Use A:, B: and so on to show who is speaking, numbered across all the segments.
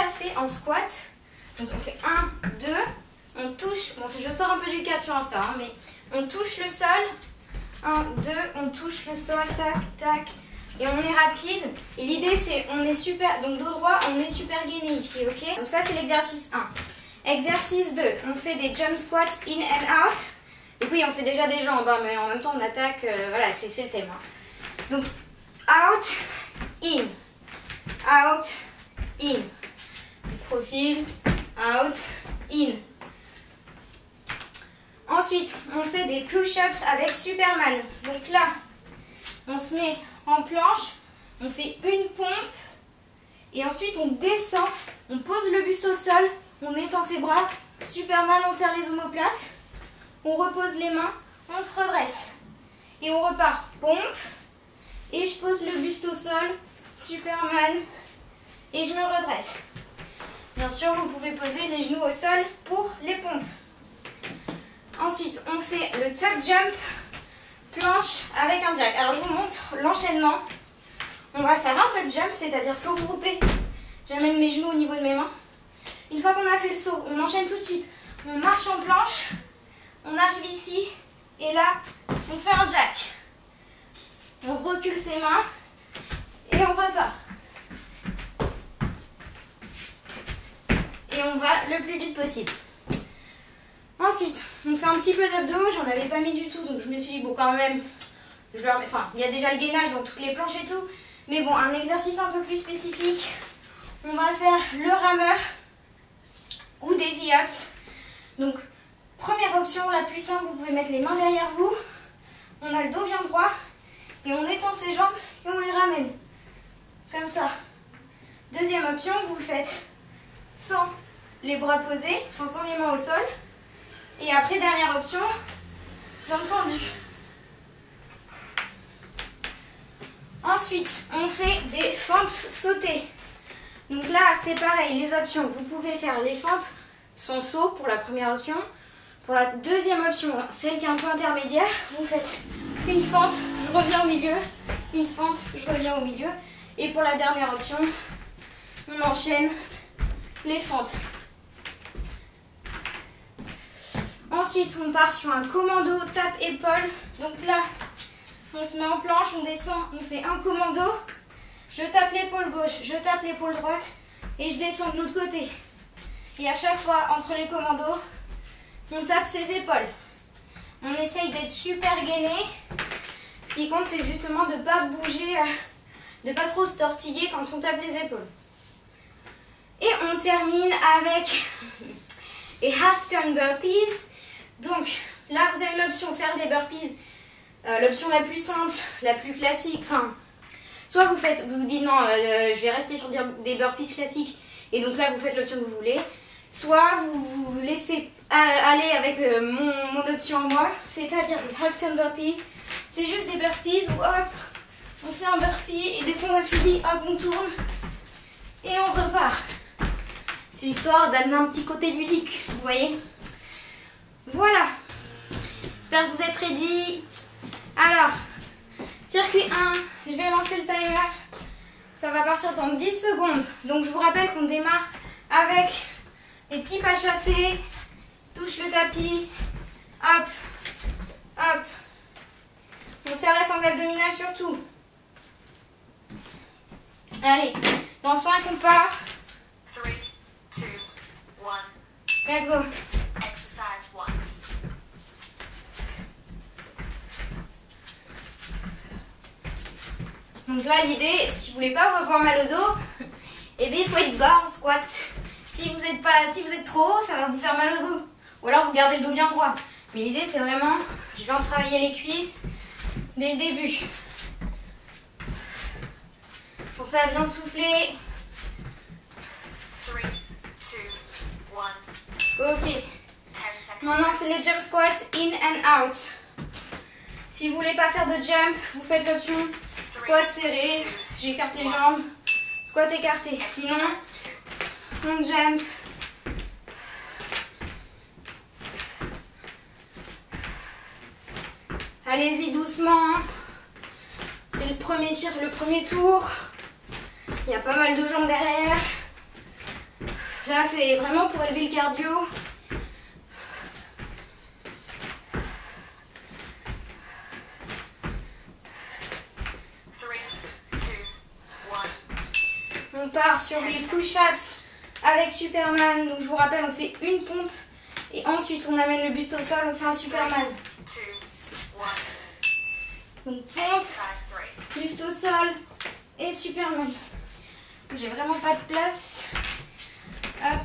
A: chassé en squat. Donc on fait 1, 2, on touche, bon je sors un peu du cadre sur Insta, hein, mais on touche le sol, 1, 2, on touche le sol, tac, tac, et on est rapide. Et l'idée c'est, on est super, donc dos droit, on est super gainé ici, ok? Donc ça c'est l'exercice 1. Exercice 2, on fait des jump squats in and out. Et puis on fait déjà des jambes, hein, mais en même temps on attaque, voilà, c'est le thème. Hein. Donc out, in, out, in. Profil, out, in. Ensuite, on fait des push-ups avec Superman. Donc là, on se met en planche, on fait une pompe et ensuite on descend, on pose le buste au sol, on étend ses bras, Superman, on serre les omoplates, on repose les mains, on se redresse et on repart. Pompe et je pose le buste au sol, Superman et je me redresse. Bien sûr, vous pouvez poser les genoux au sol pour les pompes. Ensuite, on fait le tuck jump, planche avec un jack. Alors, je vous montre l'enchaînement. On va faire un tuck jump, c'est-à-dire saut groupé. J'amène mes genoux au niveau de mes mains. Une fois qu'on a fait le saut, on enchaîne tout de suite. On marche en planche, on arrive ici, et là, on fait un jack. On recule ses mains, et on repart. Et on va le plus vite possible. Ensuite, on fait un petit peu d'abdos. J'en avais pas mis du tout, donc je me suis dit, bon, quand même, enfin, il y a déjà le gainage dans toutes les planches et tout. Mais bon, un exercice un peu plus spécifique. On va faire le rameur ou des V-ups. Donc, première option, la plus simple, vous pouvez mettre les mains derrière vous. On a le dos bien droit et on étend ses jambes et on les ramène. Comme ça. Deuxième option, vous le faites sans les bras posés, enfin sans les mains au sol. Et après, dernière option, jambes tendues. Ensuite, on fait des fentes sautées. Donc là, c'est pareil, les options. Vous pouvez faire les fentes sans saut pour la première option. Pour la deuxième option, celle qui est un peu intermédiaire, vous faites une fente, je reviens au milieu, une fente, je reviens au milieu. Et pour la dernière option, on enchaîne les fentes. Ensuite, on part sur un commando tape-épaule. Donc là, on se met en planche, on descend, on fait un commando. Je tape l'épaule gauche, je tape l'épaule droite et je descends de l'autre côté. Et à chaque fois, entre les commandos, on tape ses épaules. On essaye d'être super gainé. Ce qui compte, c'est justement de ne pas bouger, de ne pas trop se tortiller quand on tape les épaules. Et on termine avec les half turn burpees. Donc là, vous avez l'option faire des burpees, l'option la plus simple, la plus classique. Enfin, soit vous vous dites non, je vais rester sur des burpees classiques, et donc là vous faites l'option que vous voulez. Soit vous vous laissez aller avec mon option à moi, c'est-à-dire les half turn burpees. C'est juste des burpees où hop, on fait un burpee et dès qu'on a fini, hop, on tourne et on repart. C'est histoire d'amener un petit côté ludique, vous voyez. Voilà. J'espère que vous êtes ready. Alors, circuit 1, je vais lancer le timer. Ça va partir dans 10 secondes. Donc je vous rappelle qu'on démarre avec des petits pas chassés. Touche le tapis. Hop, hop. On serre la sangle abdominale surtout. Allez, dans 5 on part.
B: 3, 2, 1.
A: Let's go.
B: Exercise 1.
A: Donc là l'idée, si vous voulez pas avoir mal au dos, eh bien il faut être bas en squat. Si vous êtes trop haut, ça va vous faire mal au dos. Ou alors vous gardez le dos bien droit. Mais l'idée c'est vraiment, je vais en travailler les cuisses dès le début. Pour ça, bien souffler.
B: 3, 2, 1.
A: Ok.
B: 10 seconds.
A: Maintenant c'est les jump squats in and out. Si vous voulez pas faire de jump, vous faites l'option squat serré. J'écarte les jambes. Squat écarté. Sinon,
B: Exercise 2.
A: on jump. Allez-y doucement. C'est le premier tour. Il y a pas mal de jambes derrière. Là, c'est vraiment pour élever le cardio. On part sur les push-ups avec Superman. Donc je vous rappelle, on fait une pompe et ensuite on amène le buste au sol, on fait un Superman. Donc pompe, buste au sol et Superman. J'ai vraiment pas de place. Hop.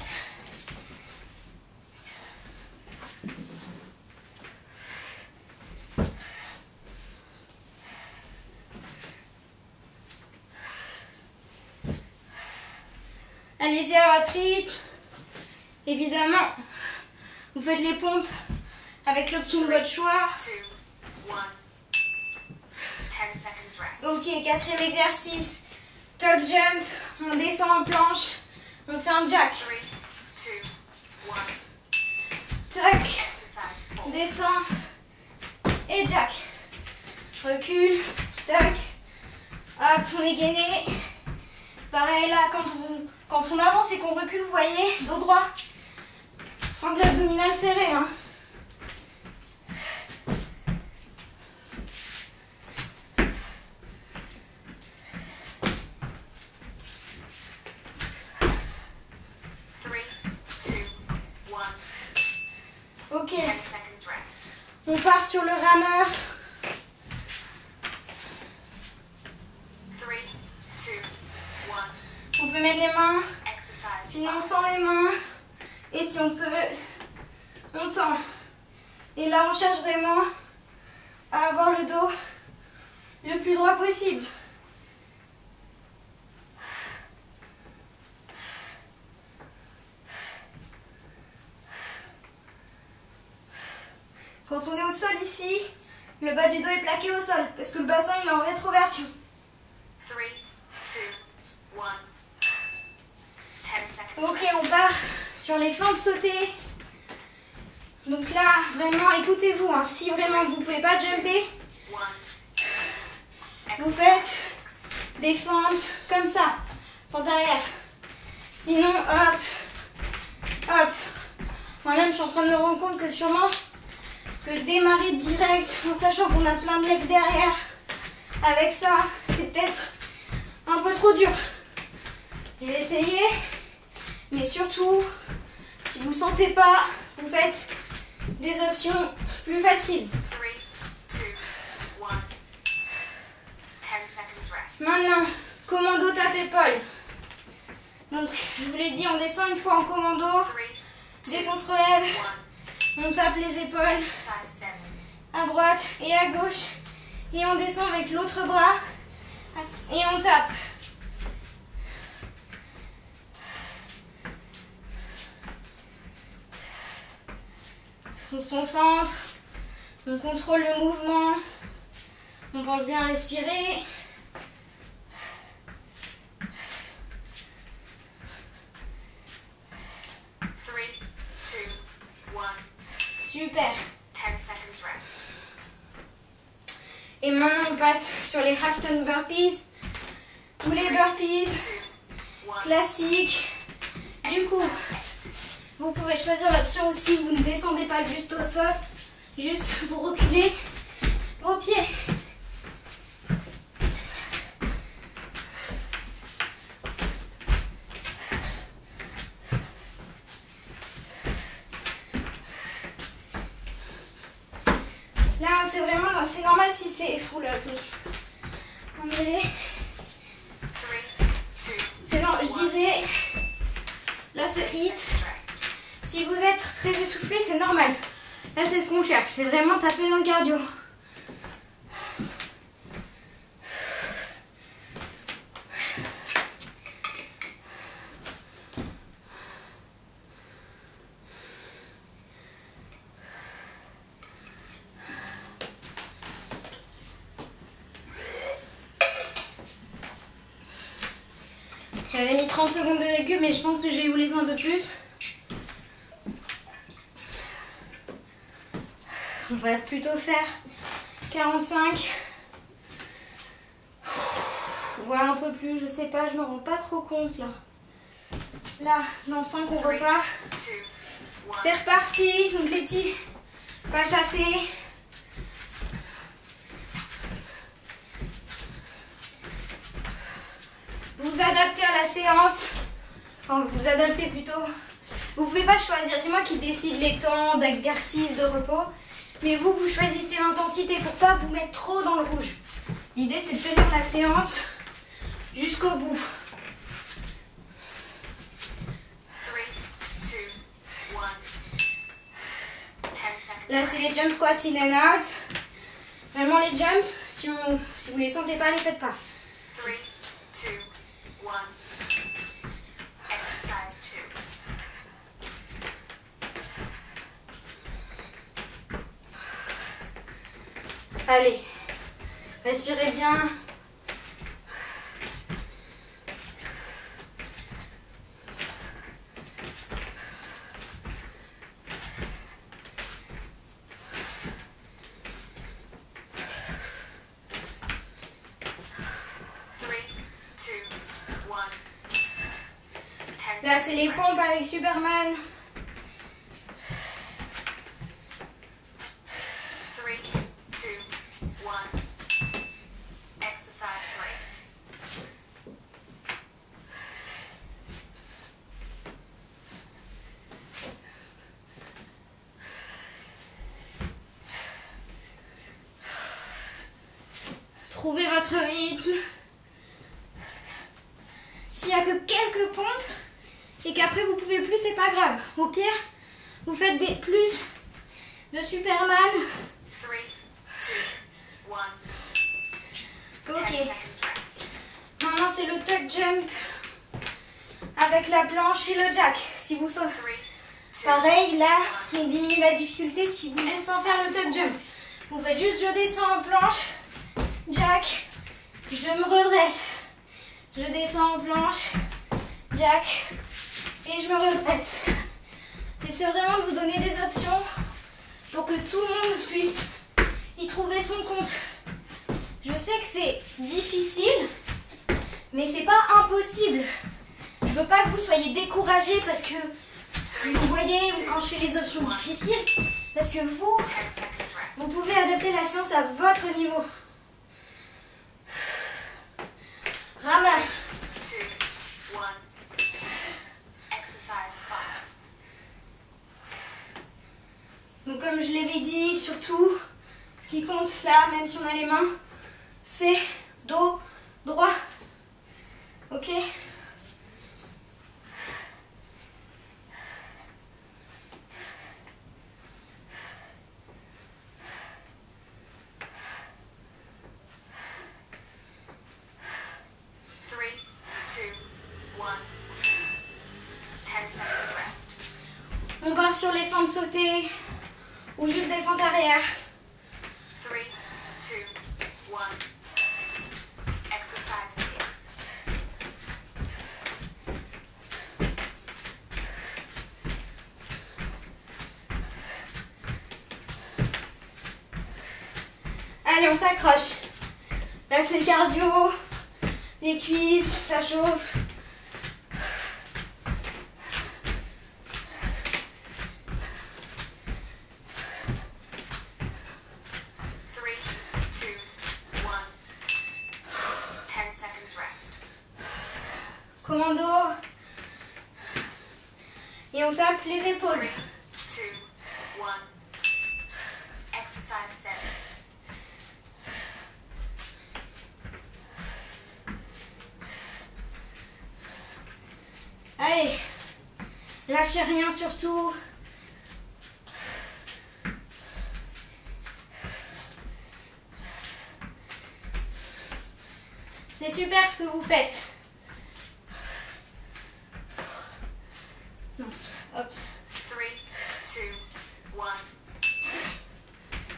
A: Allez-y à votre rythme. Évidemment, vous faites les pompes avec l'option de votre choix. Ok, quatrième exercice. Top jump. On descend en planche. On fait un jack. Tac. Descend. Et jack. Recule. Tac. Hop, on est gainé. Pareil là, quand on avance et qu'on recule, vous voyez, dos droit. Sangle abdominal serré. Hein. Ok. On part sur le rameur.
B: 3, 2, 1.
A: On peut mettre les mains, sinon sans les mains. Et si on peut, on tend. Et là, on cherche vraiment à avoir le dos le plus droit possible. Quand on est au sol ici, le bas du dos est plaqué au sol parce que le bassin il est en rétroversion.
B: 3, 2, 1. 10 seconds.
A: Ok, on part sur les fentes sautées. Donc là, vraiment, écoutez-vous. Hein, si vraiment vous ne pouvez pas jumper, vous faites des fentes comme ça, fente arrière. Sinon, hop, hop. Moi-même, je suis en train de me rendre compte que sûrement que démarrer direct en sachant qu'on a plein de legs derrière, avec ça, c'est peut-être un peu trop dur. Je vais essayer, mais surtout, si vous ne sentez pas, vous faites des options plus faciles.
B: 3, 2, 1. 10 seconds rest.
A: Maintenant, commando tape épaule. Donc, je vous l'ai dit, on descend une fois en commando.
B: 3,
A: Dès qu'on se relève,
B: 1.
A: on tape les épaules
B: Exercise 7.
A: à droite et à gauche. Et on descend avec l'autre bras et on tape. On se concentre, on contrôle le mouvement, on pense bien à respirer. Super.
B: 10 seconds rest.
A: Et maintenant on passe sur les half turn burpees ou les burpees
B: 2, 1.
A: classiques. Du coup, vous pouvez choisir l'option aussi, vous ne descendez pas juste au sol, juste vous reculez vos pieds. Là, c'est vraiment, c'est normal si c'est... Oula, je me suis emmêlée.
B: 3, 2,
A: C'est non, je disais, là ce hit,
B: rest.
A: si vous êtes très essoufflé, c'est normal. Là, c'est ce qu'on cherche, c'est vraiment taper dans le cardio. J'avais mis 30 secondes de récup, mais je pense que je vais vous laisser un peu plus. On va plutôt faire 45. Voire un peu plus, je sais pas, je me rends pas trop compte là. Là, dans 5, on repart.
B: 2, 1.
A: C'est reparti. Donc les petits pas chassés. Vous adaptez à la séance. Enfin, vous adaptez plutôt. Vous pouvez pas choisir. C'est moi qui décide les temps d'exercice, de repos. Mais vous, vous choisissez l'intensité pour pas vous mettre trop dans le rouge. L'idée, c'est de tenir la séance jusqu'au bout.
B: 3, 2, 1. 10 seconds.
A: Là, c'est les jump squats in and out. Vraiment, les jumps, si vous les sentez pas, les faites pas.
B: 3, 2, 1. Exercise 2.
A: Allez, respirez bien. Là, c'est les pompes avec Superman.
B: 3, 2, 1. Exercise 3.
A: Trouvez votre rythme. S'il n'y a que quelques pompes et qu'après vous pouvez plus, c'est pas grave. Au pire, vous faites des plus de Superman.
B: 3, 2, 1. 10
A: Ok.
B: seconds rest.
A: Maintenant, c'est le tuck jump avec la planche et le jack. Si vous sautez.
B: 3, 2,
A: Pareil, là, on diminue la difficulté si vous voulez sans faire le tuck jump. Vous faites juste, je descends en planche, jack, je me redresse. Je descends en planche, jack, et je me redresse. J'essaie vraiment de vous donner des options pour que tout le monde puisse y trouver son compte. Je sais que c'est difficile, mais c'est pas impossible. Je veux pas que vous soyez découragés parce que vous voyez quand je fais les options difficiles, parce que
B: 10
A: vous
B: seconds rest.
A: pouvez adapter la séance à votre niveau. Rameur.
B: 2, 1. Exercise 5.
A: Donc comme je l'avais dit, surtout, ce qui compte là, même si on a les mains, c'est dos droit. Ok? On part sur les fentes sautées ou juste des fentes arrière.
B: 3, 2, 1. Exercise 6.
A: Allez, on s'accroche. Là, c'est le cardio. Les cuisses, ça chauffe. Commando. Et on tape les épaules.
B: 3, 2, 1. Exercise 7.
A: Allez. Lâchez rien surtout. C'est super ce que vous faites. Hop.
B: 3, 2, 1.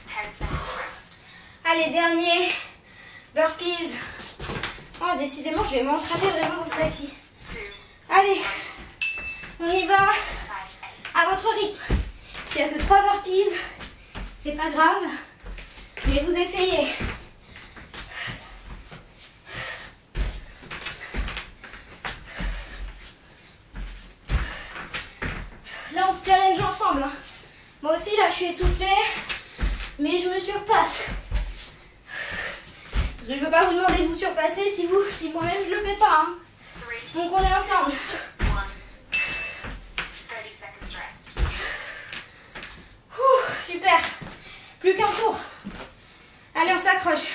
B: 10 seconds rest.
A: Allez, dernier. Burpees. Oh, décidément, je vais m'entraîner vraiment dans ce tapis.
B: 2,
A: Allez, on y va
B: exercise 8.
A: à votre rythme. S'il n'y a que 3 burpees, c'est pas grave. Mais vous essayez. se challenge ensemble. Hein. Moi aussi, là, je suis essoufflée, mais je me surpasse. Parce que je ne peux pas vous demander de vous surpasser si moi-même je le fais pas. Hein. Donc on est ensemble.
B: 30 seconds rest.
A: Super. Plus qu'un tour. Allez, on s'accroche.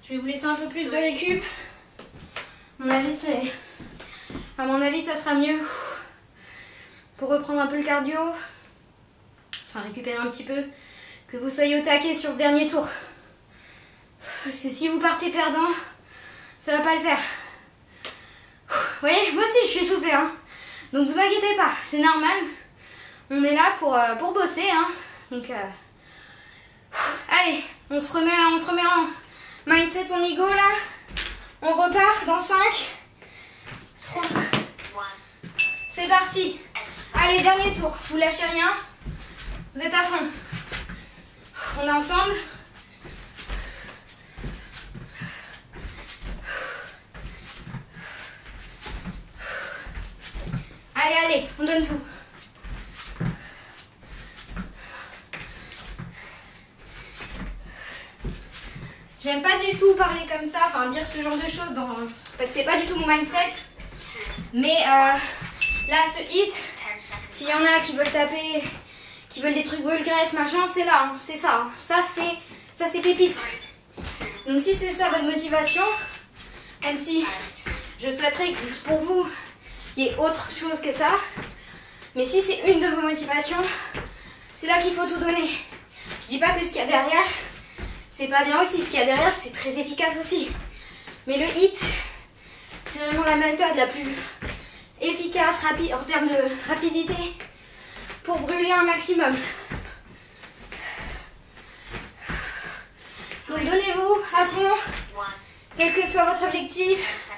A: Je vais vous laisser un peu plus de récup. À mon avis, ça sera mieux pour reprendre un peu le cardio. Enfin, récupérer un petit peu. Que vous soyez au taquet sur ce dernier tour. Parce que si vous partez perdant, ça va pas le faire. Vous voyez, moi aussi, je suis essoufflée. Hein. Donc, vous inquiétez pas, c'est normal. On est là pour bosser. Hein. Donc, allez, on se remet en mindset, on y go là. On repart dans 5, 3. C'est parti. Allez, dernier tour. Vous lâchez rien. Vous êtes à fond. On est ensemble. Allez, on donne tout. J'aime pas du tout parler comme ça, enfin dire ce genre de choses parce que c'est pas du tout mon mindset. Mais là, ce hit, s'il y en a qui veulent taper, qui veulent des trucs brûle-graisse, machin, c'est là, hein, c'est ça. Hein. Ça c'est pépite. Donc si c'est ça votre motivation, même si je souhaiterais que pour vous, il y ait autre chose que ça. Mais si c'est une de vos motivations, c'est là qu'il faut tout donner. Je dis pas que ce qu'il y a derrière, c'est pas bien aussi. Ce qu'il y a derrière, c'est très efficace aussi. Mais le hit, c'est vraiment la méthode la plus efficace, rapide, en termes de rapidité, pour brûler un maximum. Donc donnez-vous à fond, quel que soit votre objectif.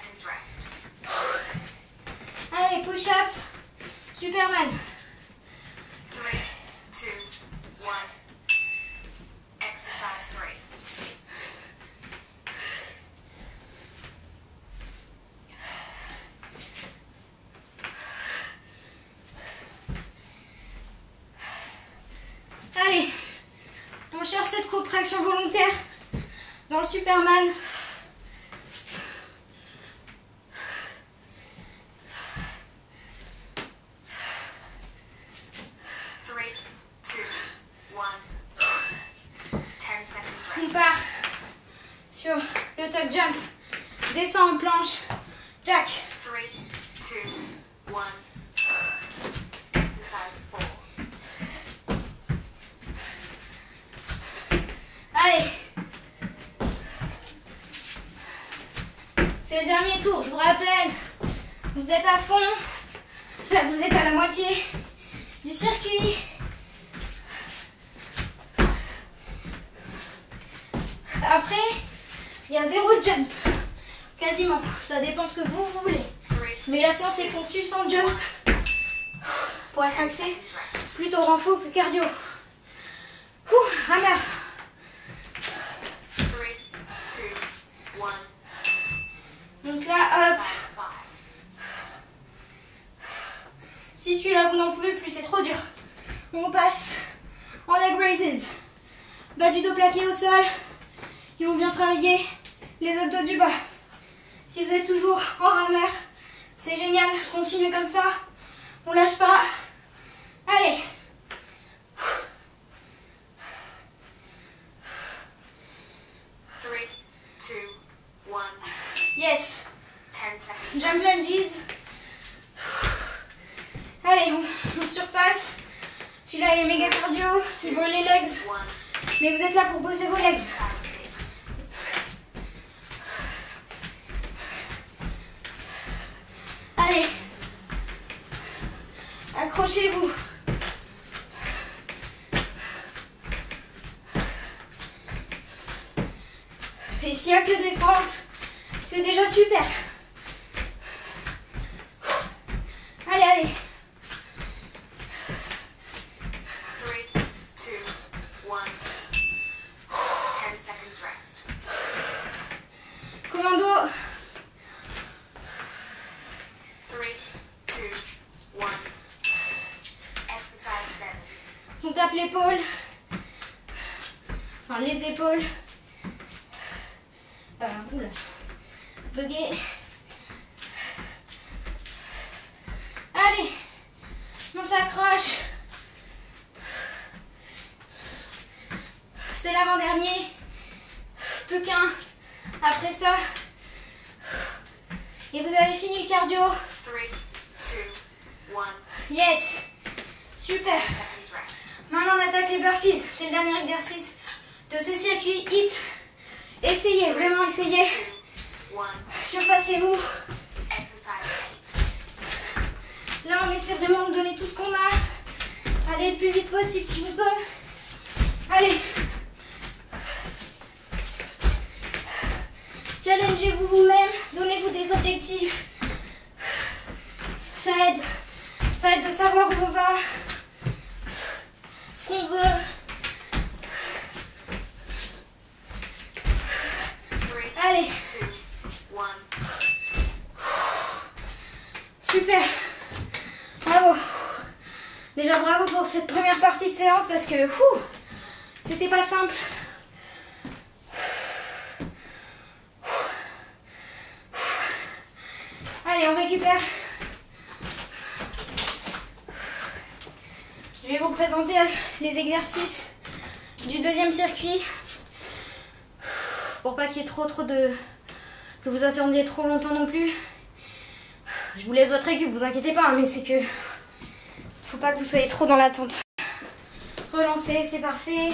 A: Allez, push-ups, Superman.
B: 3, 2, 1. Exercise 3.
A: Allez, on cherche cette contraction volontaire dans le Superman. On part sur le tuck jump. Descend en planche. Jack.
B: 3, 2, 1. Exercise 4.
A: Allez. C'est le dernier tour, je vous rappelle. Vous êtes à fond. Là, vous êtes à la moitié du circuit. Après, il y a 0 jump. Quasiment. Ça dépend ce que vous voulez. Mais la séance est conçue sans jump. Pour être axé plutôt renfort que cardio. Hammer.
B: 3, 2, 1.
A: Donc là, hop. Si celui-là, vous n'en pouvez plus, c'est trop dur. On passe en leg raises. Bas du dos plaqué au sol. Et on vient travailler les abdos du bas. Si vous êtes toujours en hammer, c'est génial. Continuez comme ça. On lâche pas. Allez. Yes.
B: 10 seconds.
A: Jump lunges. Allez, on surpasse. Celui-là, il est méga cardio. Il brûle les legs. Mais vous êtes là pour bosser vos legs.
B: Exercise 6.
A: Allez. Accrochez-vous. Et s'il n'y a que des fentes, c'est déjà super. Allez, allez.
B: 3, 2, 1. 10 seconds rest.
A: Commando.
B: 3, 2, 1. Exercise 7.
A: On tape l'épaule. Enfin, les épaules. Oula. Bugger. Allez. On s'accroche. C'est l'avant-dernier. Plus qu'un. Après ça. Et vous avez fini le cardio.
B: 3, 2, 1.
A: Yes. Super.
B: 10 seconds rest.
A: Maintenant on attaque les burpees. C'est le dernier exercice de ce circuit HIIT. Essayez, vraiment essayez.
B: 2, 1.
A: Surpassez-vous.
B: Exercise 8.
A: Là on essaie vraiment de donner tout ce qu'on a. Allez le plus vite possible si vous pouvez. Allez. Challengez-vous vous-même. Donnez-vous des objectifs. Ça aide de savoir où on va. Ce qu'on veut.
B: 3,
A: Allez.
B: 2, 1.
A: Super. Bravo. Déjà bravo pour cette première partie de séance parce que c'était pas simple. Allez, on récupère. Je vais vous présenter les exercices du deuxième circuit. Pour pas qu'il y ait trop de... que vous attendiez trop longtemps non plus. Je vous laisse votre récup, vous inquiétez pas, mais c'est que... faut pas que vous soyez trop dans l'attente. Relancez, c'est parfait.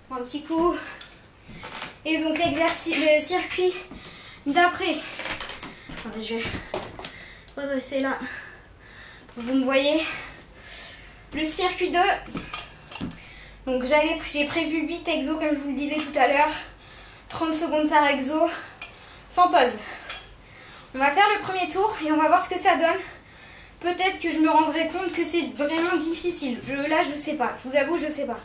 A: Un petit coup. Et donc l'exercice, le circuit d'après. Attendez, je vais redresser là. Pour que vous me voyez. Le circuit 2. Donc j'ai prévu 8 exos comme je vous le disais tout à l'heure. 30 secondes par exo. Sans pause. On va faire le premier tour et on va voir ce que ça donne. Peut-être que je me rendrai compte que c'est vraiment difficile. Là, je sais pas. Je vous avoue, je sais pas.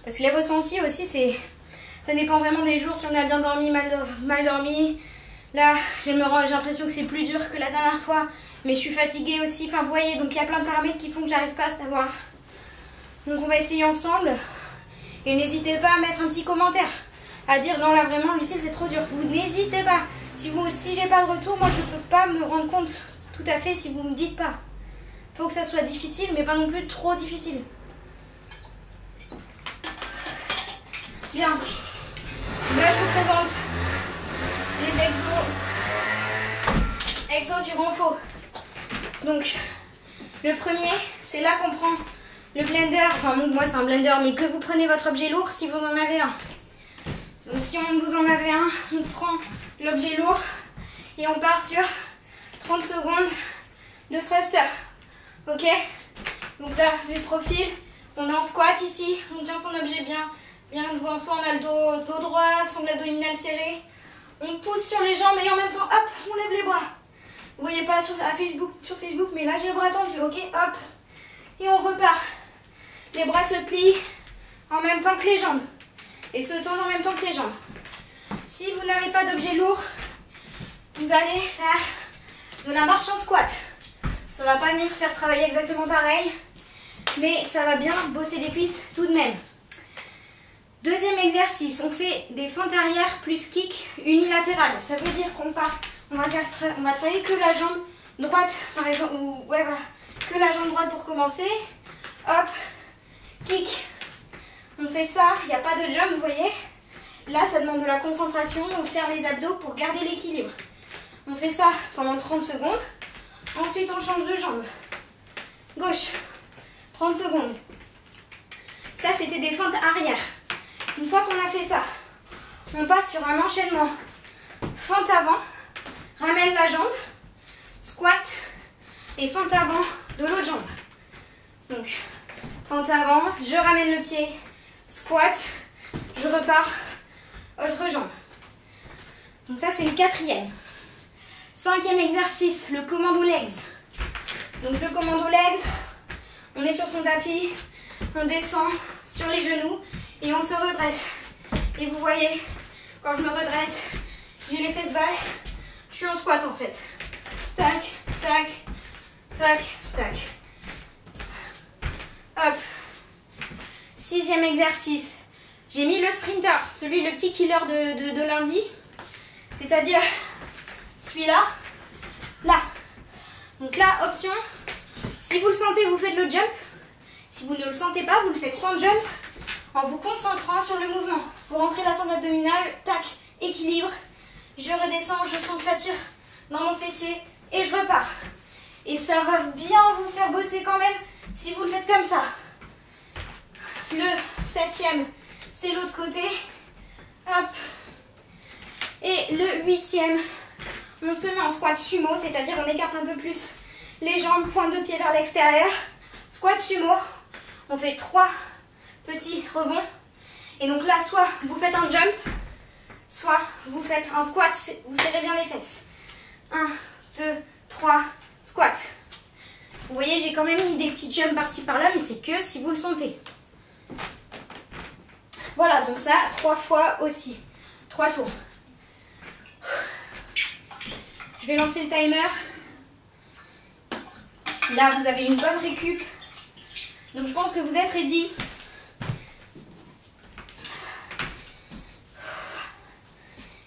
A: Parce que les ressentis aussi, ça dépend vraiment des jours. Si on a bien dormi, mal dormi. Là, j'ai l'impression que c'est plus dur que la dernière fois. Mais je suis fatiguée aussi. Enfin, vous voyez, donc il y a plein de paramètres qui font que j'arrive pas à savoir. Donc on va essayer ensemble. Et n'hésitez pas à mettre un petit commentaire. À dire non là vraiment Lucille c'est trop dur. Vous n'hésitez pas. Si j'ai pas de retour, moi je peux pas me rendre compte tout à fait si vous me dites pas. Faut que ça soit difficile mais pas non plus trop difficile. Bien. Là je vous présente les exos du renfort. Donc le premier c'est là qu'on prend le blender. Enfin bon, moi c'est un blender mais que vous prenez votre objet lourd si vous en avez un. Donc si vous en avez un, on prend l'objet lourd et on part sur 30 secondes de thruster. Ok? Donc là, le profil, on est en squat ici, on tient son objet bien devant soi, on a le dos droit, son abdominal serré. On pousse sur les jambes et en même temps, hop, on lève les bras. Vous voyez pas sur Facebook, mais là j'ai les bras tendus, ok? Hop. Et on repart. Les bras se plient en même temps que les jambes. Et se tendent en même temps que les jambes. Si vous n'avez pas d'objet lourd, vous allez faire de la marche en squat. Ça va pas venir faire travailler exactement pareil, mais ça va bien bosser les cuisses tout de même. Deuxième exercice, on fait des fentes arrière plus kick unilatérales. Ça veut dire qu'on va travailler que la jambe droite, par exemple, ou ouais voilà, que la jambe droite pour commencer. Hop, kick. On fait ça, il n'y a pas de jump, vous voyez. Là, ça demande de la concentration. On serre les abdos pour garder l'équilibre. On fait ça pendant 30 secondes. Ensuite, on change de jambe. Gauche. 30 secondes. Ça, c'était des fentes arrière. Une fois qu'on a fait ça, on passe sur un enchaînement. Fente avant. Ramène la jambe. Squat. Et fente avant de l'autre jambe. Donc, fente avant. Je ramène le pied. Squat, je repars, autre jambe. Donc ça c'est le quatrième. 5e exercice, le commando legs. Donc le commando legs, on est sur son tapis, on descend sur les genoux et on se redresse. Et vous voyez, quand je me redresse, j'ai les fesses basses, je suis en squat en fait. Tac, tac, tac, tac. Hop. 6e exercice. J'ai mis le sprinter, le petit killer de lundi. C'est-à-dire celui-là, là. Donc là, option, si vous le sentez, vous faites le jump. Si vous ne le sentez pas, vous le faites sans jump, en vous concentrant sur le mouvement. Vous rentrez la sangle abdominale, tac, équilibre. Je redescends, je sens que ça tire dans mon fessier et je repars. Et ça va bien vous faire bosser quand même si vous le faites comme ça. Le 7e, c'est l'autre côté. Hop. Et le 8e, on se met en squat sumo, c'est-à-dire on écarte un peu plus les jambes, pointe de pied vers l'extérieur. Squat sumo, on fait 3 petits rebonds. Et donc là, soit vous faites un jump, soit vous faites un squat, vous serrez bien les fesses. 1, 2, 3, squat. Vous voyez, j'ai quand même mis des petits jumps par-ci par-là, mais c'est que si vous le sentez. Voilà, donc ça, 3 fois aussi. 3 tours. Je vais lancer le timer. Là, vous avez une bonne récup. Donc, je pense que vous êtes ready.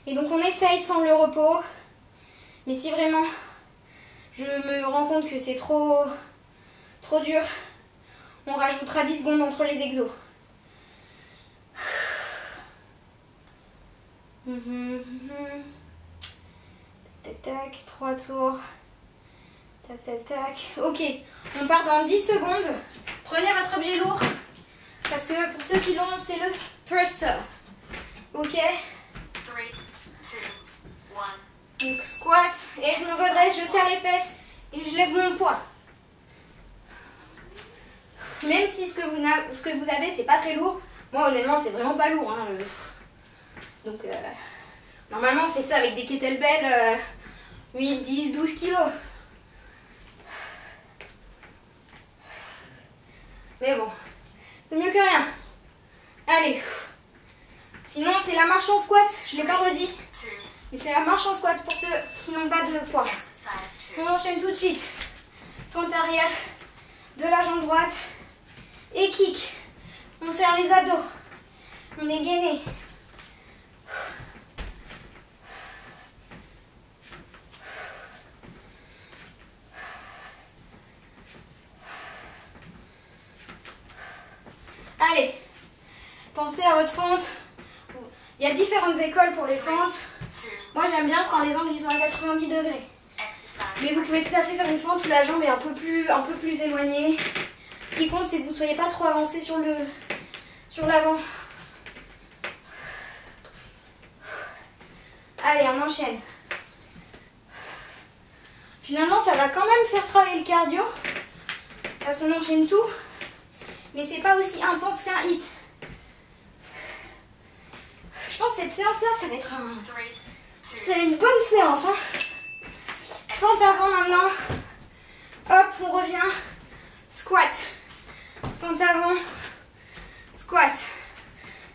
A: Et donc, on essaye sans le repos. Mais si vraiment je me rends compte que c'est trop dur, on rajoutera 10 secondes entre les exos. Tac, tac, tac, 3 tours. Tac, tac, tac. Ok, on part dans 10 secondes. Prenez votre objet lourd. Parce que pour ceux qui l'ont, c'est le thruster. Ok.
B: 3, 2, 1.
A: Donc squat. Et je me redresse, je serre les fesses. Et je lève mon poids. Même si ce que vous avez, c'est pas très lourd. Moi, honnêtement, c'est vraiment pas lourd. Hein. Donc, normalement, on fait ça avec des kettlebells 8, 10, 12 kilos. Mais bon, c'est mieux que rien. Allez. Sinon, c'est la marche en squat. Je ne l'ai pas redit. Mais c'est la marche en squat pour ceux qui n'ont pas de poids. On enchaîne tout de suite. Fente arrière de la jambe droite. Et kick. On serre les abdos. On est gainé. Allez, pensez à votre fente. Il y a différentes écoles pour les fentes. Moi, j'aime bien quand les angles ils sont à 90 degrés. Mais vous pouvez tout à fait faire une fente où la jambe est un peu plus éloignée. Ce qui compte, c'est que vous ne soyez pas trop avancé sur l'avant. Allez, on enchaîne. Finalement, ça va quand même faire travailler le cardio. Parce qu'on enchaîne tout. Mais c'est pas aussi intense qu'un hit. Je pense que cette séance-là, ça va être c'est une bonne séance. Hein. Fente avant maintenant. Hop, on revient. Squat. Fente avant. Squat.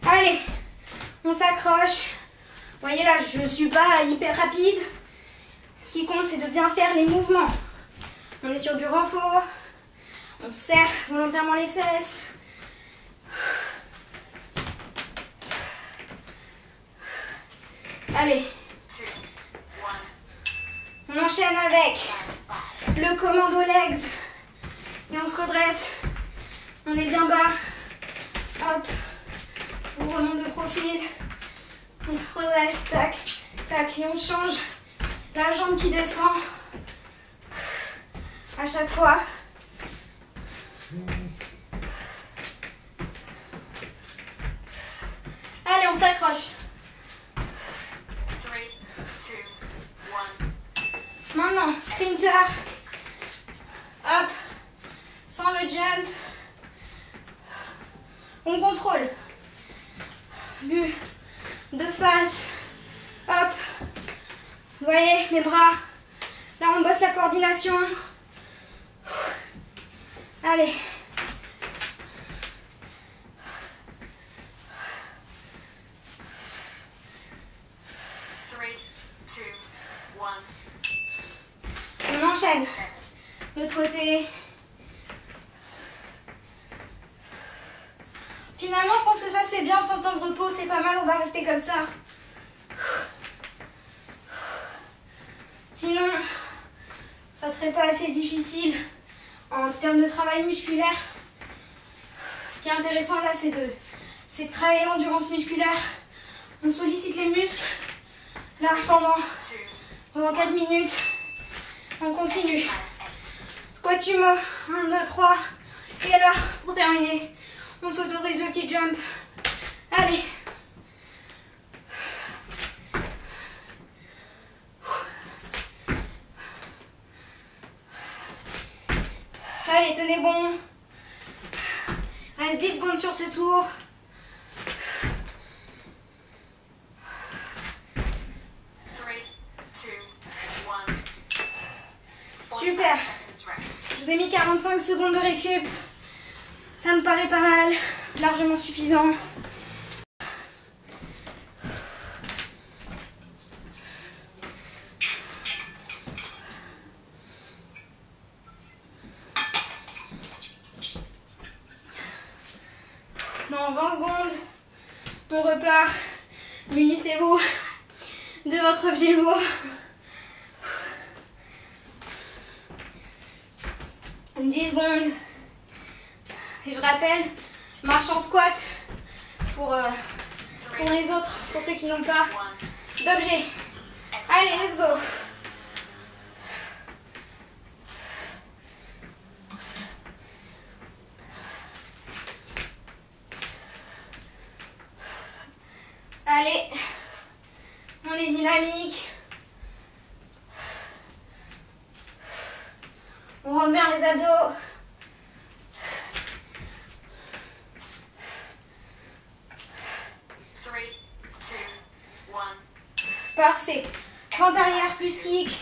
A: Allez, on s'accroche. Vous voyez là, je ne suis pas hyper rapide. Ce qui compte, c'est de bien faire les mouvements. On est sur du renfort. On serre volontairement les fesses. Allez. On enchaîne avec le commando legs. Et on se redresse. On est bien bas. Hop. On remonte de profil. On se redresse. Tac. Tac. Et on change la jambe qui descend. À chaque fois. Allez, on s'accroche.
B: 3, 2, 1.
A: Maintenant, sprinter. Hop. Sans le jump. On contrôle. Vue de face. Hop. Vous voyez, mes bras Là, on bosse la coordination. Allez. On enchaîne. L'autre côté. Finalement, je pense que ça se fait bien sans temps de repos. C'est pas mal, on va rester comme ça. Sinon, ça serait pas assez difficile en termes de travail musculaire. Ce qui est intéressant là, c'est de travailler l'endurance musculaire. On sollicite les muscles. Là, pendant 4 minutes. On continue. Squat sumo. 1, 2, 3. Et là, pour terminer, on s'autorise le petit jump. Allez. Allez, tenez bon. Reste 10 secondes sur ce tour. Super. Je vous ai mis 45 secondes de récup. Ça me paraît pas mal, largement suffisant. Dans 20 secondes, on repart. Munissez-vous de votre objet lourd. 10 secondes. Et je rappelle, marche en squat pour les autres, pour ceux qui n'ont pas d'objet. Allez, let's go. Allez, on est dynamique. On rentre bien les abdos. Parfait. Fente arrière plus kick.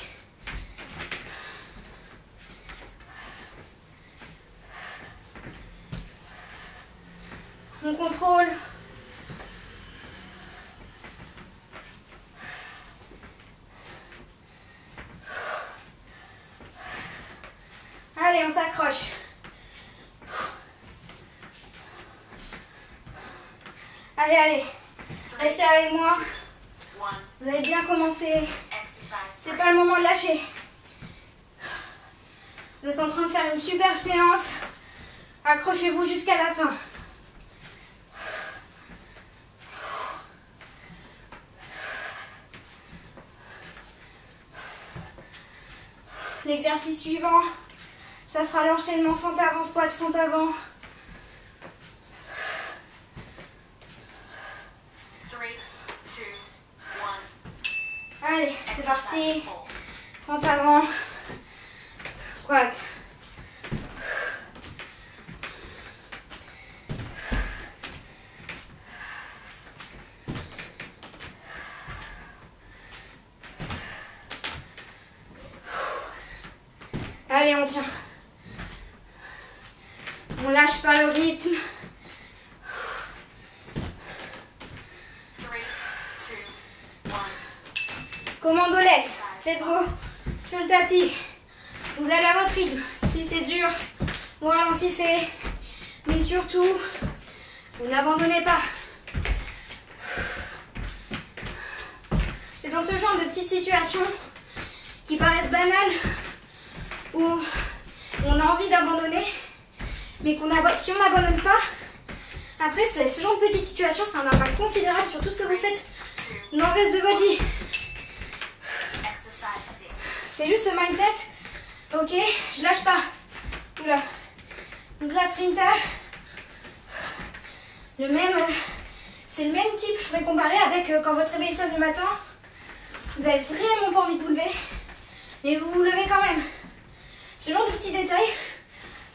A: On contrôle. Allez, on s'accroche. Allez, allez. Restez avec moi. Vous avez bien commencé. C'est pas le moment de lâcher. Vous êtes en train de faire une super séance. Accrochez-vous jusqu'à la fin. L'exercice suivant, ça sera l'enchaînement fente avant, squat, fente avant.
B: 3, 2, 1.
A: Allez, c'est parti. Fente avant. Squat. Allez, on tient. On lâche pas le rythme.
B: 3, 2, 1.
A: Commando legs. Let's go. Sur le tapis. Vous allez à votre rythme. Si c'est dur, vous ralentissez. Mais surtout, vous n'abandonnez pas. C'est dans ce genre de petites situations qui paraissent banales, où on a envie d'abandonner, mais si on n'abandonne pas, après ce genre de petite situation, ça a un impact considérable sur tout ce que vous faites dans le reste de votre vie. C'est juste ce mindset, ok, je lâche pas. Oula. Donc la sprinter, c'est le même type, je pourrais comparer avec quand votre réveil sonne le matin, vous avez vraiment pas envie de vous lever, mais vous vous levez quand même. Ce genre de petits détails,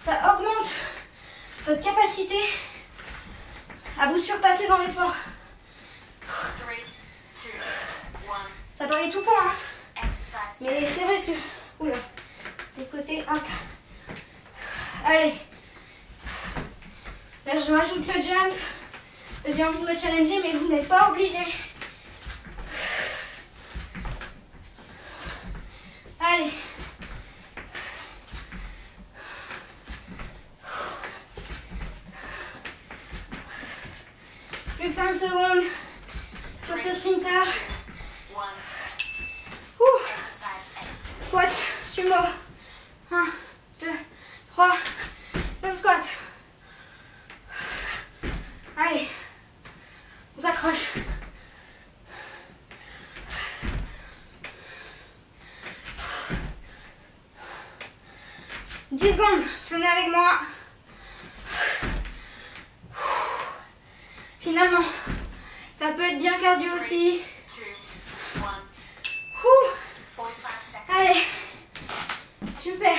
A: ça augmente votre capacité à vous surpasser dans l'effort.
B: 3, 2, 1.
A: Ça paraît tout point, hein, mais c'est vrai ce que Oula, c'était ce côté. Hop. Allez. Là, je rajoute le jump. J'ai envie de me challenger, mais vous n'êtes pas obligé. Allez. Plus que 5 secondes sur ce sprinter. Squat, sumo. 1, 2, 3. Jump squat. Allez. On s'accroche. « 10 secondes, tenez avec moi. Finalement, ça peut être bien cardio aussi. Allez, super.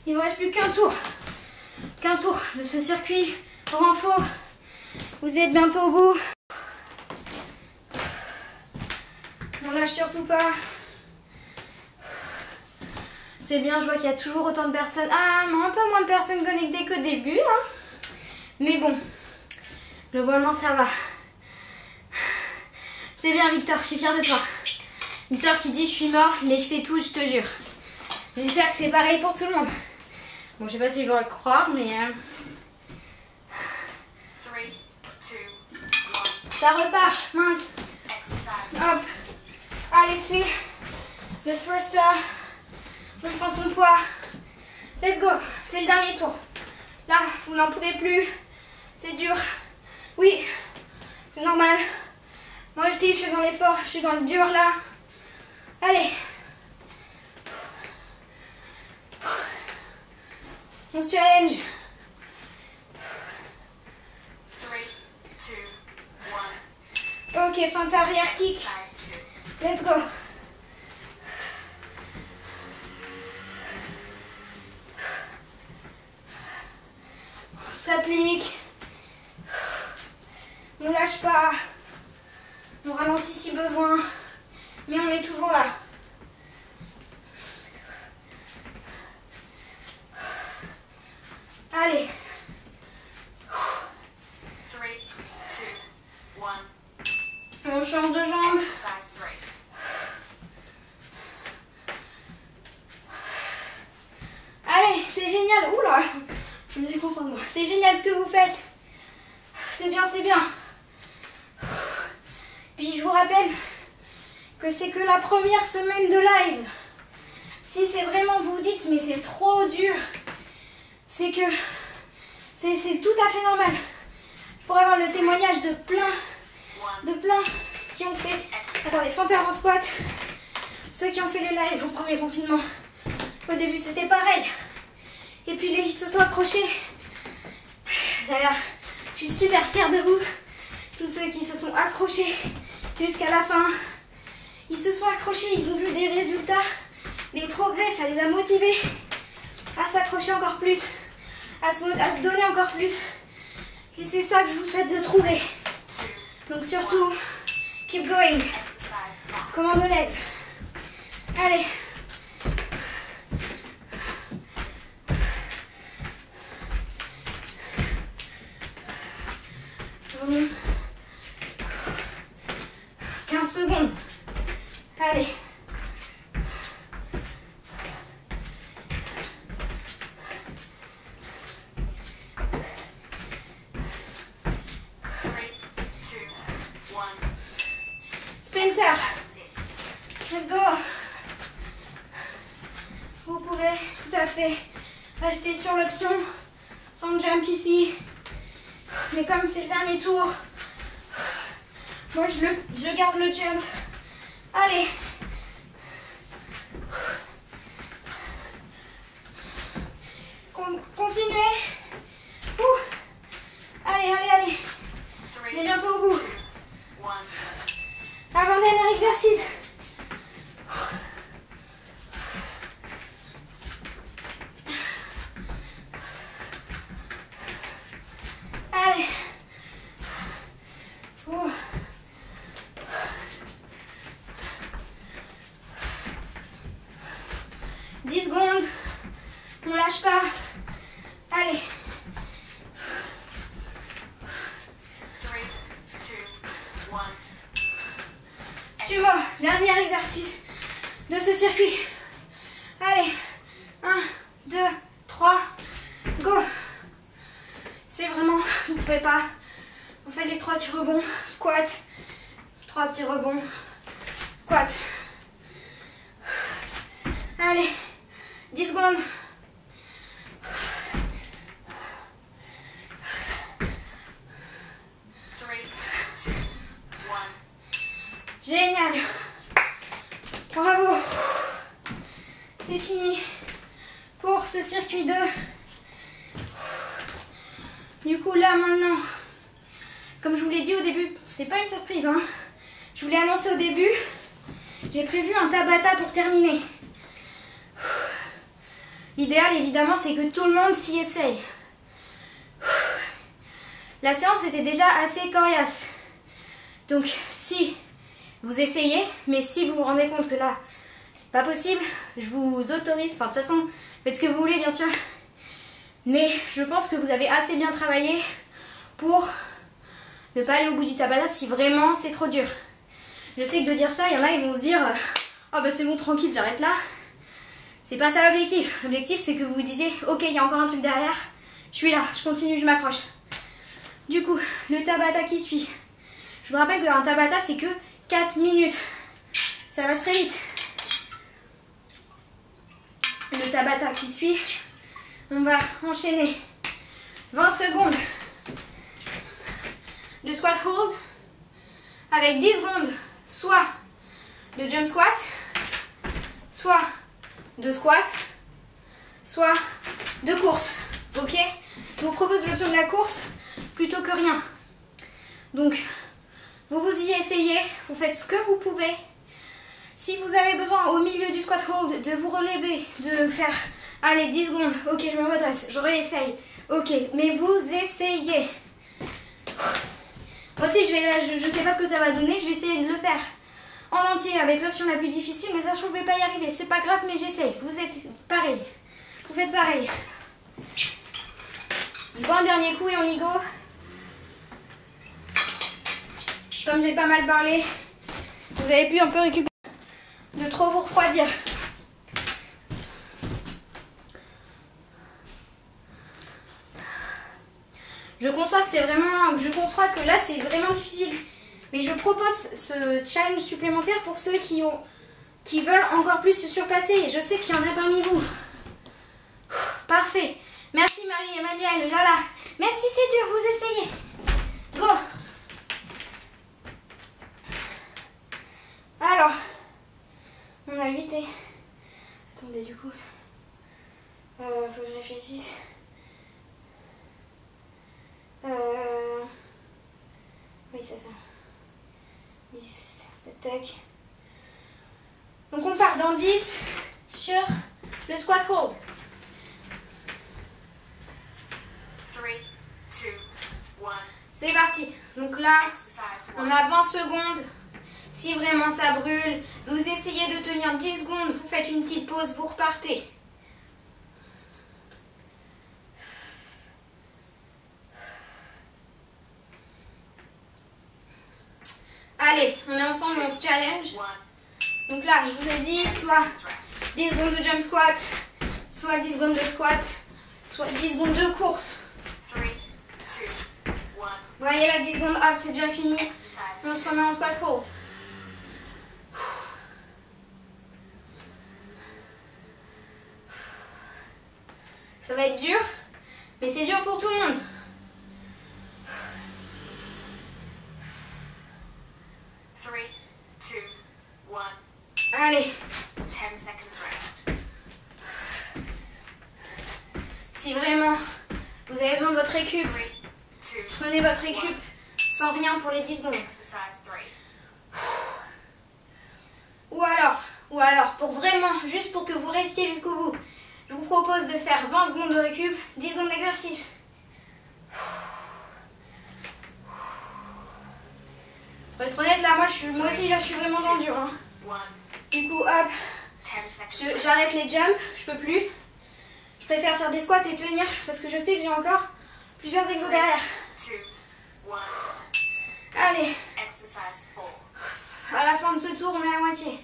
A: Il ne vous reste plus qu'un tour. Qu'un tour de ce circuit renfort. Vous êtes bientôt au bout. On lâche surtout pas. C'est bien, je vois qu'il y a toujours autant de personnes. Ah, mais un peu moins de personnes connectées qu'au début. Hein. Mais bon, globalement, ça va. C'est bien, Victor, je suis fière de toi. Victor qui dit, je suis mort, mais je fais tout, je te jure. J'espère que c'est pareil pour tout le monde. Bon, je sais pas si je dois le croire, mais...
B: 3, 2, 1.
A: Ça repart, mince.
B: Exercise.
A: Hop. Allez, c'est le thruster. On prend son poids. Let's go. C'est le dernier tour. Là, vous n'en pouvez plus. C'est dur. Oui, c'est normal. Moi aussi, je suis dans l'effort. Je suis dans le dur là. Allez. On se challenge.
B: 3, 2, 1.
A: Ok, feinte arrière kick.
B: Exercise 2.
A: Let's go. On s'applique. On lâche pas. On ralentit si besoin. Mais on est toujours là. Allez.
B: 3, 2, 1.
A: On change de jambe.
B: Exercise 3.
A: Allez, c'est génial. Oula, je me suis concentrée. C'est génial ce que vous faites. C'est bien, c'est bien. Puis je vous rappelle que c'est que la première semaine de live. Si c'est vraiment, vous dites, mais c'est trop dur, c'est que c'est tout à fait normal. Je pourrais avoir le témoignage de plein qui ont fait... Attendez, santé avant squat. Ceux qui ont fait les lives au premier confinement. Au début, c'était pareil. Et puis, ils se sont accrochés. D'ailleurs, je suis super fière de vous. Tous ceux qui se sont accrochés jusqu'à la fin. Ils se sont accrochés, ils ont vu des résultats, des progrès. Ça les a motivés à s'accrocher encore plus, à se donner encore plus. Et c'est ça que je vous souhaite de trouver. Donc surtout, keep going. Commando legs. Allez. Bon. 15 secondes. Allez. Sprinter. Let's go. Vous pouvez tout à fait rester sur l'option sans jump ici. Mais comme c'est le dernier tour, moi je garde le jump. Allez. Continuez. Allez, allez, allez. On est bientôt au bout. Avant-dernier exercice. Allez. Sumo, dernier exercice de ce circuit. Allez, 1, 2, 3, go. C'est vraiment, vous ne pouvez pas. Vous faites les 3 petits rebonds, squat, 3 petits rebonds, squat. Allez, 10 secondes. Génial. Bravo. C'est fini pour ce circuit 2. Du coup là maintenant, comme je vous l'ai dit au début, c'est pas une surprise hein. Je vous l'ai annoncé au début, j'ai prévu un Tabata pour terminer. L'idéal évidemment c'est que tout le monde s'y essaye. La séance était déjà assez coriace. Donc si vous essayez, mais si vous vous rendez compte que là c'est pas possible, je vous autorise, enfin de toute façon faites ce que vous voulez bien sûr. Mais je pense que vous avez assez bien travaillé pour ne pas aller au bout du Tabata si vraiment c'est trop dur. Je sais que de dire ça, il y en a ils vont se dire oh bah c'est bon tranquille j'arrête là. C'est pas ça l'objectif. L'objectif c'est que vous vous disiez ok il y a encore un truc derrière, je suis là, je continue, je m'accroche. Du coup, le Tabata qui suit. Je vous rappelle qu'un Tabata c'est que 4 minutes. Ça passe très vite. Le Tabata qui suit. On va enchaîner 20 secondes de squat hold avec 10 secondes soit de jump squat, soit de squat, soit de course. Ok? Je vous propose l'option de la course plutôt que rien. Donc, vous vous y essayez, vous faites ce que vous pouvez. Si vous avez besoin au milieu du squat hold de vous relever, de faire, allez 10 secondes, ok je me redresse, je réessaye, ok, mais vous essayez. Aussi je sais pas ce que ça va donner, je vais essayer de le faire en entier avec l'option la plus difficile, mais sachant que je vais pas y arriver, c'est pas grave mais j'essaye, vous êtes pareil, vous faites pareil. Je vois un dernier coup et on y go. Comme j'ai pas mal parlé, vous avez pu un peu récupérer de trop vous refroidir. Je conçois que là c'est vraiment difficile, mais je propose ce challenge supplémentaire pour ceux qui veulent encore plus se surpasser et je sais qu'il y en a parmi vous. Parfait. Merci Marie-Emmanuelle, là. Même si c'est dur, vous essayez. Go. Alors, on a 8 et... Attendez, du coup... faut que je réfléchisse. Oui, c'est ça. 10, tac. Donc on part dans 10 sur le squat hold.
B: 3, 2, 1.
A: C'est parti. Donc là, on a 20 secondes. Si vraiment ça brûle, vous essayez de tenir 10 secondes, vous faites une petite pause, vous repartez. Allez, on est ensemble dans ce challenge. Donc là, je vous ai dit soit 10 secondes de jump squat, soit 10 secondes de squat, soit 10 secondes de course.
B: 3, 2, 1.
A: Vous voyez là, 10 secondes, hop, c'est déjà fini. On se remet en squat hold. Ça va être dur, mais c'est dur pour tout le monde. Allez.
B: 10 seconds rest.
A: Si vraiment vous avez besoin de votre récup,
B: 3, 2,
A: prenez votre récup sans rien pour les 10 secondes.
B: exercise 3.
A: Ou alors, pour vraiment, juste pour que vous restiez jusqu'au bout, je vous propose de faire 20 secondes de récup, 10 secondes d'exercice. Pour être honnête, là, moi aussi, là, je suis vraiment dans le dur. Hein. Du coup, hop,
B: 10 seconds.
A: j'arrête les jumps, je peux plus. Je préfère faire des squats et tenir parce que je sais que j'ai encore plusieurs exos derrière.
B: 2, 1.
A: Allez.
B: Exercise Exercise 4.
A: À la fin de ce tour, on est à la moitié.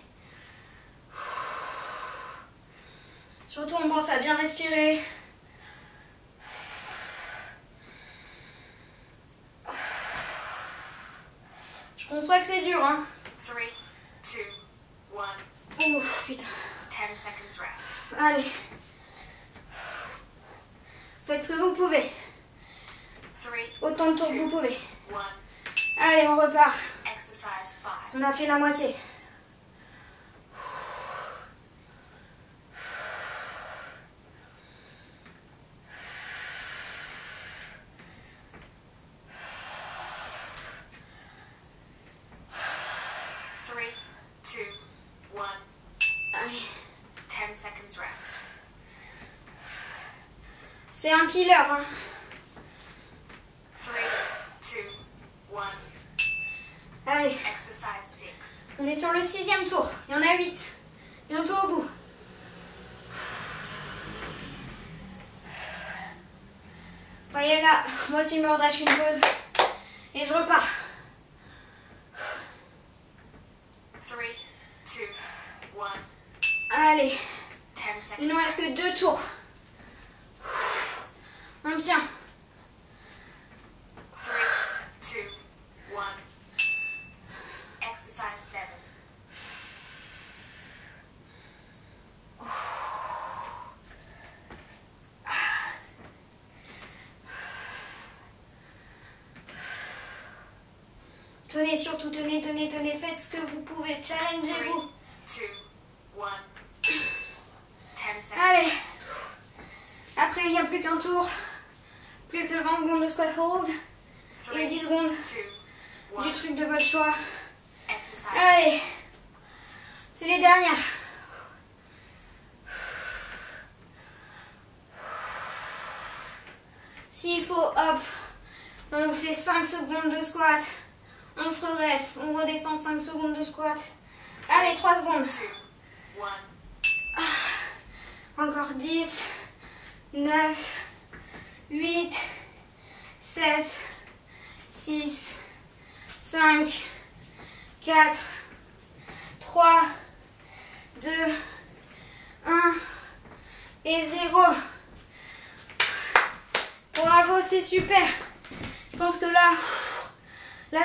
A: Surtout, on pense à bien respirer. Je conçois que c'est dur, hein.
B: 3, 2, 1.
A: Ouf, putain.
B: 10 seconds rest.
A: Allez. Faites ce que vous pouvez.
B: 3,
A: Autant de tours que vous pouvez.
B: 1.
A: Allez, on repart.
B: Exercise 5.
A: On a fait la moitié.
B: 3, 2, 1.
A: Allez.
B: 10 seconds rest.
A: C'est un killer, hein.
B: 3, 2, 1.
A: Allez,
B: Exercise 6.
A: on est sur le 6e tour. Il y en a 8. Bientôt au bout. Voyez là, moi aussi je me relâche une pause. Et je repars.
B: 3, 2, 1.
A: Allez,
B: 10 seconds
A: il nous reste
B: rest.
A: que 2 tours. On tient.
B: 3, 2, 1. Exercise 7.
A: Tenez surtout, tenez, tenez, tenez. Faites ce que vous pouvez.
B: 3,
A: Challengez-vous.
B: 2, 1. 10 seconds
A: Allez.
B: rest.
A: Après, il n'y a plus qu'un tour. Plus que 20 secondes de squat hold.
B: 3,
A: Et 10 secondes
B: 2, 1.
A: du truc de votre choix.
B: Exercise
A: Allez.
B: 8.
A: C'est les dernières. S'il faut, hop, on fait 5 secondes de squat. On se redresse, on redescend 5 secondes de squat. Allez, 3 secondes.
B: 2, 1.
A: Encore 10, 9, 8, 7, 6, 5, 4, 3, 2, 1 et 0. Bravo, c'est super. Je pense que là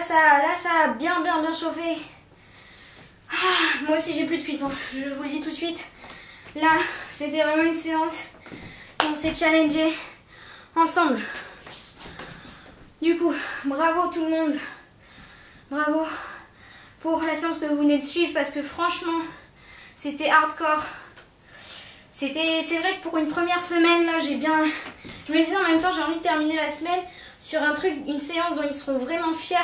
A: ça a bien chauffé. Moi aussi j'ai plus de cuisses, hein. Je vous le dis tout de suite. Là, c'était vraiment une séance où on s'est challengé ensemble. Du coup, bravo tout le monde. Bravo pour la séance que vous venez de suivre parce que franchement, c'était hardcore. C'est vrai que pour une première semaine, là, j'ai bien... Je me disais en même temps, j'ai envie de terminer la semaine sur un truc, une séance dont ils seront vraiment fiers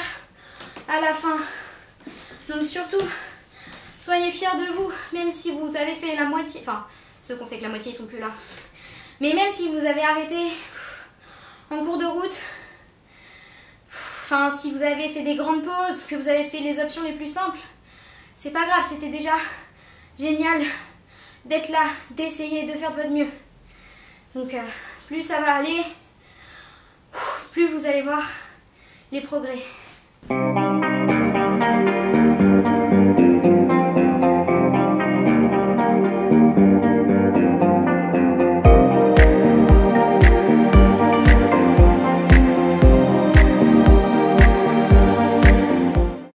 A: à la fin. Donc surtout, soyez fiers de vous, même si vous avez fait la moitié... Enfin, ceux qui ont fait que la moitié, ils sont plus là. Mais même si vous avez arrêté en cours de route, enfin, si vous avez fait des grandes pauses, que vous avez fait les options les plus simples, c'est pas grave, c'était déjà génial d'être là, d'essayer de faire de votre mieux. Donc, plus ça va aller, plus vous allez voir les progrès.